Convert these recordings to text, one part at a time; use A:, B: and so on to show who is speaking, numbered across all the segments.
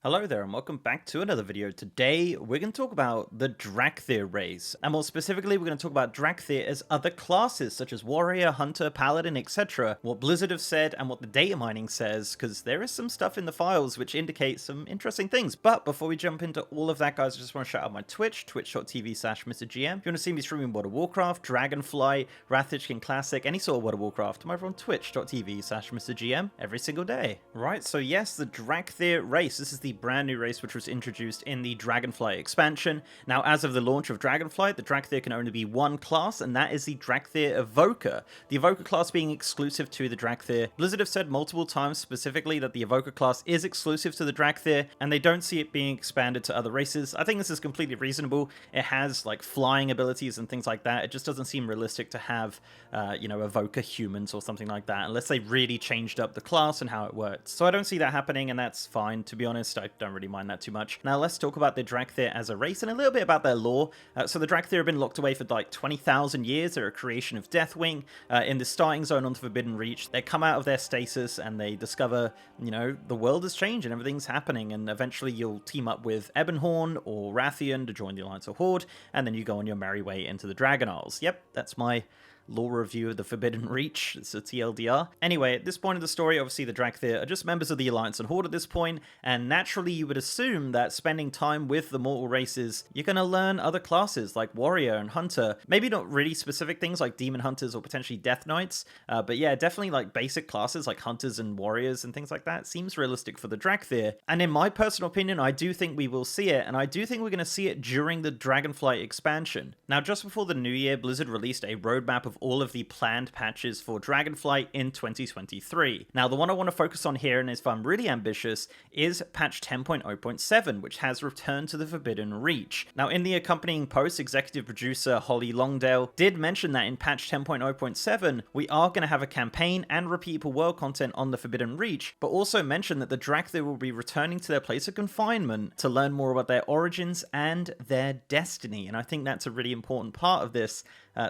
A: Hello there and welcome back to another video. Today we're going to talk about the Dracthyr Race, and more specifically we're going to talk about Dracthyr as other classes such as Warrior, Hunter, Paladin, etc. What Blizzard have said and what the data mining says, because there is some stuff in the files which indicates some interesting things. But before we jump into all of that, guys, I just want to shout out my Twitch, twitch.tv/MrGM. If you want to see me streaming World of Warcraft, Dragonflight, Wrath King Classic, any sort of World of Warcraft, I'm over on twitch.tv/MrGM every single day. Right, so yes, the Dracthyr Race. This is the brand new race which was introduced in the Dragonflight expansion. Now, as of the launch of Dragonflight, the Dracthyr can only be one class, and that is the Dracthyr Evoker. The Evoker class being exclusive to the Dracthyr. Blizzard have said multiple times specifically that the Evoker class is exclusive to the Dracthyr, and they don't see it being expanded to other races. I think this is completely reasonable. It has like flying abilities and things like that. It just doesn't seem realistic to have, Evoker humans or something like that, unless they really changed up the class and how it works. So I don't see that happening, and that's fine, to be honest. I don't really mind that too much. Now let's talk about the Dracthyr as a race and a little bit about their lore. So the Dracthyr have been locked away for like 20,000 years. They're a creation of Deathwing in the starting zone on the Forbidden Reach. They come out of their stasis and they discover, the world has changed and everything's happening, and eventually you'll team up with Ebonhorn or Rathian to join the Alliance or Horde, and then you go on your merry way into the Dragon Isles. Yep, that's my lore review of the Forbidden Reach. It's a TLDR. Anyway, at this point of the story, obviously the Dracthyr are just members of the Alliance and Horde at this point, and naturally you would assume that spending time with the mortal races, you're going to learn other classes like Warrior and Hunter. Maybe not really specific things like Demon Hunters or potentially Death Knights, but yeah, definitely like basic classes like Hunters and Warriors and things like that seems realistic for the Dracthyr. And in my personal opinion, I do think we will see it, and I do think we're going to see it during the Dragonflight expansion. Now, just before the new year, Blizzard released a roadmap of all of the planned patches for Dragonflight in 2023. Now, the one I want to focus on here, and if I'm really ambitious, is patch 10.0.7, which has returned to the Forbidden Reach. Now, in the accompanying post, executive producer Holly Longdale did mention that in patch 10.0.7, we are going to have a campaign and repeatable world content on the Forbidden Reach, but also mentioned that the Dracthyr will be returning to their place of confinement to learn more about their origins and their destiny. And I think that's a really important part of this.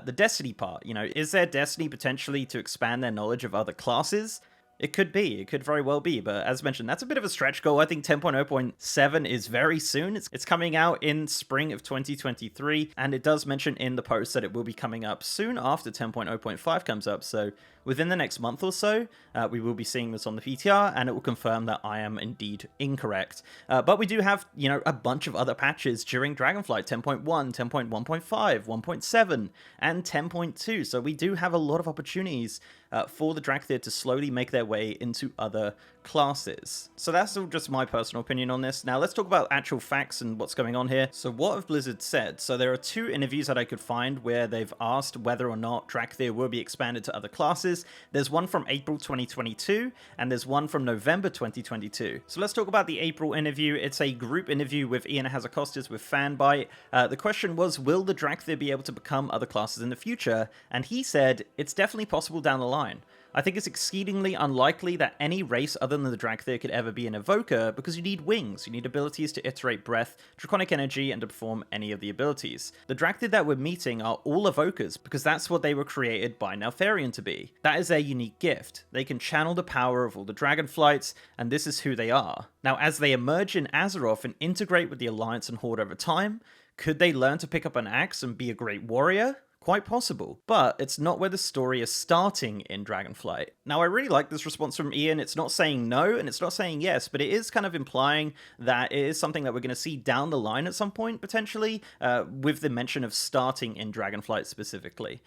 A: The destiny part, is their destiny potentially to expand their knowledge of other classes? It could be. It could very well be. But as mentioned, that's a bit of a stretch goal. I think 10.0.7 is very soon. It's coming out in spring of 2023. And it does mention in the post that it will be coming up soon after 10.0.5 comes up. So within the next month or so, we will be seeing this on the PTR, and it will confirm that I am indeed incorrect. But we do have, a bunch of other patches during Dragonflight: 10.1, 10.1.5, 1.7, and 10.2. So we do have a lot of opportunities for the Dracthyr to slowly make their way into other classes. So that's all just my personal opinion on this. Now let's talk about actual facts and what's going on here. So what have Blizzard said? So there are two interviews that I could find where they've asked whether or not Dracthyr will be expanded to other classes. There's one from April 2022 and there's one from November 2022. So let's talk about the April interview. It's a group interview with Ian Hazacostas with Fanbyte. The question was, will the Dracthyr be able to become other classes in the future? And he said, it's definitely possible down the line. I think it's exceedingly unlikely that any race other than the Dracthyr could ever be an Evoker, because you need wings, you need abilities to iterate breath, draconic energy, and to perform any of the abilities. The Dracthyr that we're meeting are all Evokers, because that's what they were created by Neltharion to be. That is their unique gift. They can channel the power of all the Dragonflights, and this is who they are. Now, as they emerge in Azeroth and integrate with the Alliance and Horde over time, could they learn to pick up an axe and be a great warrior? Quite possible, but it's not where the story is starting in Dragonflight. Now, I really like this response from Ian. It's not saying no, and it's not saying yes, but it is kind of implying that it is something that we're going to see down the line at some point, potentially, with the mention of starting in Dragonflight specifically.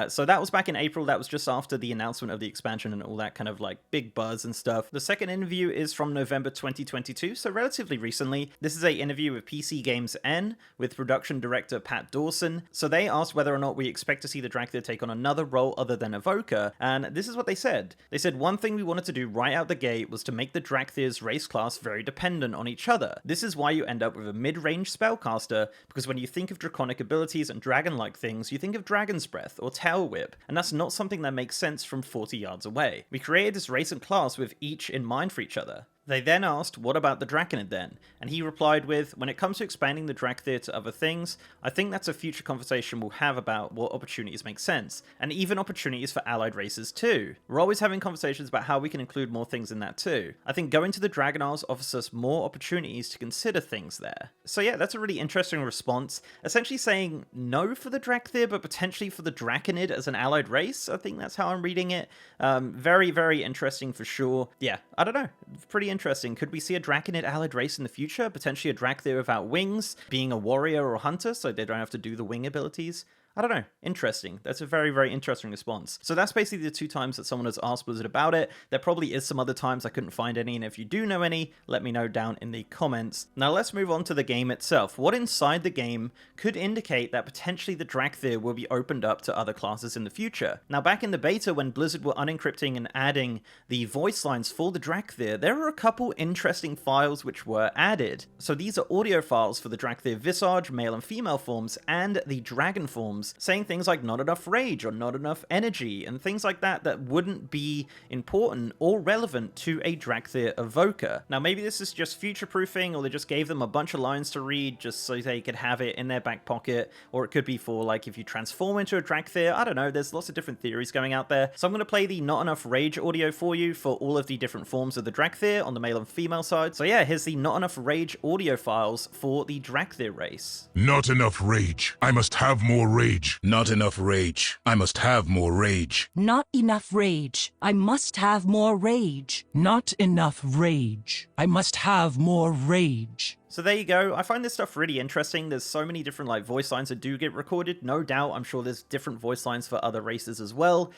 A: So that was back in April. That was just after the announcement of the expansion and all that kind of like big buzz and stuff. The second interview is from November 2022, so relatively recently. This is an interview with PC Games N with production director Pat Dawson. So they asked whether or not we expect to see the Dracthyr take on another role other than Evoker, and this is what they said. They said, one thing we wanted to do right out the gate was to make the Dracthyr's race class very dependent on each other. This is why you end up with a mid-range spellcaster, because when you think of draconic abilities and dragon-like things, you think of Dragon's Breath or Tail Whip, and that's not something that makes sense from 40 yards away. We created this race and class with each in mind for each other. They then asked, what about the Draconid then? And he replied with, when it comes to expanding the Dracthyr to other things, I think that's a future conversation we'll have about what opportunities make sense, and even opportunities for allied races too. We're always having conversations about how we can include more things in that too. I think going to the Dragon Isles offers us more opportunities to consider things there. So yeah, that's a really interesting response, essentially saying no for the Dracthyr, but potentially for the Draconid as an allied race. I think that's how I'm reading it. Very, very interesting for sure. Yeah, I don't know. Pretty interesting. Could we see a Draconid allied race in the future? Potentially a Dracthyr without wings, being a warrior or a hunter, so they don't have to do the wing abilities. I don't know. Interesting. That's a very, very interesting response. So that's basically the 2 times that someone has asked Blizzard about it. There probably is some other times I couldn't find any, and if you do know any, let me know down in the comments. Now let's move on to the game itself. What inside the game could indicate that potentially the Dracthyr will be opened up to other classes in the future? Now back in the beta, when Blizzard were unencrypting and adding the voice lines for the Dracthyr, there were a couple interesting files which were added. So these are audio files for the Dracthyr Visage, male and female forms, and the Dragon forms, saying things like not enough rage or not enough energy and things like that that wouldn't be important or relevant to a Dracthyr evoker. Now maybe this is just future proofing, or they just gave them a bunch of lines to read just so they could have it in their back pocket, or it could be for like if you transform into a Dracthyr. I don't know, there's lots of different theories going out there. So I'm going to play the not enough rage audio for you for all of the different forms of the Dracthyr on the male and female side. So yeah, here's the not enough rage audio files for the Dracthyr race.
B: Not enough rage. I must have more rage.
C: Not enough rage. I must have more rage.
D: Not enough rage. I must have more rage.
E: Not enough rage. I must have more rage.
A: So there you go. I find this stuff really interesting. There's so many different like voice lines that do get recorded. No doubt, I'm sure there's different voice lines for other races as well,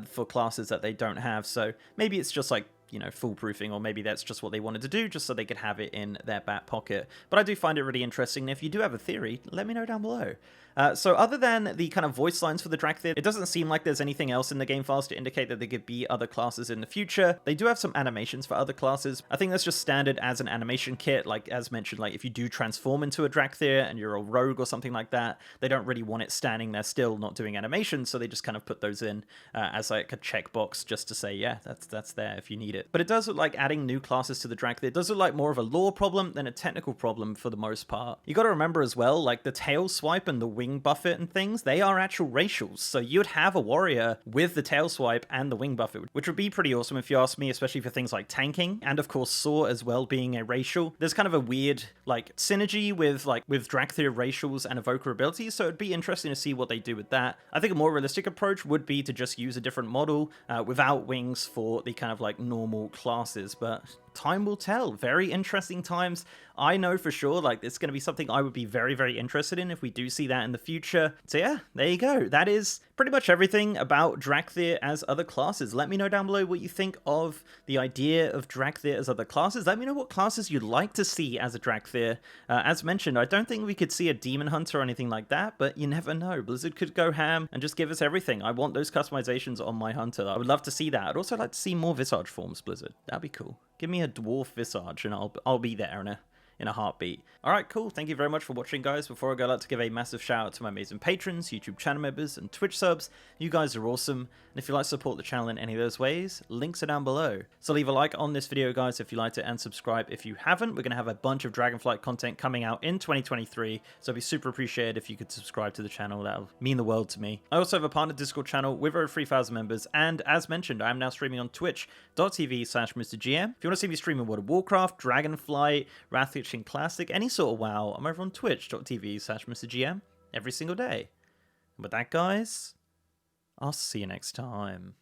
A: for classes that they don't have. So maybe it's just like, you know, foolproofing, or maybe that's just what they wanted to do just so they could have it in their back pocket. But I do find it really interesting. And if you do have a theory, let me know down below. So other than the kind of voice lines for the Dracthyr, it doesn't seem like there's anything else in the game files to indicate that there could be other classes in the future. They do have some animations for other classes. I think that's just standard as an animation kit. Like as mentioned, like if you do transform into a Dracthyr and you're a rogue or something like that, they don't really want it standing there still not doing animation, so they just kind of put those in as like a checkbox just to say, yeah, that's there if you need it. But it does look like adding new classes to the Dracthyr. It does look like more of a lore problem than a technical problem for the most part. You got to remember as well, like the tail swipe and the wing buffet and things, they are actual racials. So you'd have a warrior with the tail swipe and the wing buffet, which would be pretty awesome if you ask me, especially for things like tanking, and of course Saw as well being a racial. There's kind of a weird like synergy with Dracthyr racials and evoker abilities, so it'd be interesting to see what they do with that. I think a more realistic approach would be to just use a different model without wings for the kind of like normal classes, but time will tell. Very interesting times. I know for sure, like, it's going to be something I would be very, very interested in if we do see that in the future. So yeah, there you go. That is pretty much everything about Dracthyr as other classes. Let me know down below what you think of the idea of Dracthyr as other classes. Let me know what classes you'd like to see as a Dracthyr. As mentioned, I don't think we could see a Demon Hunter or anything like that, but you never know. Blizzard could go ham and just give us everything. I want those customizations on my Hunter. I would love to see that. I'd also like to see more Visage forms, Blizzard. That'd be cool. Give me a dwarf Visage and I'll be there in a heartbeat. Alright, cool. Thank you very much for watching, guys. Before I go, I'd like to give a massive shout out to my amazing patrons, YouTube channel members, and Twitch subs. You guys are awesome. And if you'd like to support the channel in any of those ways, links are down below. So leave a like on this video, guys, if you liked it, and subscribe if you haven't. We're going to have a bunch of Dragonflight content coming out in 2023, so it'd be super appreciated if you could subscribe to the channel. That'll mean the world to me. I also have a partner Discord channel with over 3,000 members, and as mentioned, I am now streaming on twitch.tv/MrGM. If you want to see me streaming World of Warcraft, Dragonflight, Wrath Kitchen Classic, any sort of WoW, I'm over on twitch.tv/MrGM every single day. And with that, guys, I'll see you next time.